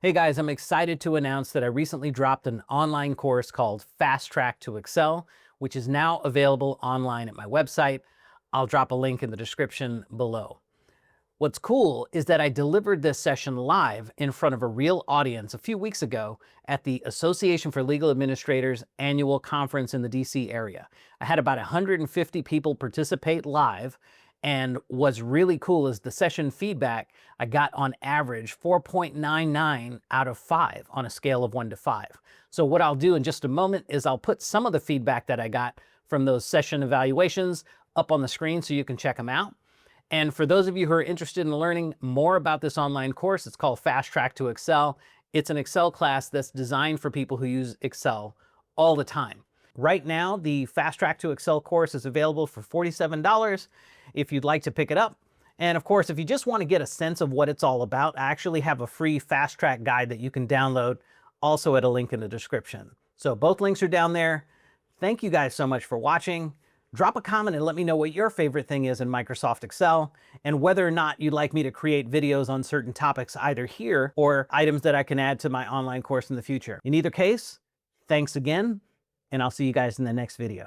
Hey guys, I'm excited to announce that I recently dropped an online course called Fast Track to Excel, which is now available online at my website. I'll drop a link in the description below. What's cool is that I delivered this session live in front of a real audience a few weeks ago at the Association for Legal Administrators annual conference in the DC area. I had about 150 people participate live, and what's really cool is the session feedback. I got on average 4.99 out of 5 on a scale of 1 to 5. So what I'll do in just a moment is I'll put some of the feedback that I got from those session evaluations up on the screen so you can check them out. And for those of you who are interested in learning more about this online course, it's called Fast Track to Excel. It's an Excel class that's designed for people who use Excel all the time. Right now, the Fast Track to Excel course is available for $47 if you'd like to pick it up. And of course, if you just want to get a sense of what it's all about, I actually have a free Fast Track guide that you can download, also at a link in the description. So both links are down there. Thank you guys so much for watching. Drop a comment and let me know what your favorite thing is in Microsoft Excel and whether or not you'd like me to create videos on certain topics either here or items that I can add to my online course in the future. In either case, thanks again, and I'll see you guys in the next video.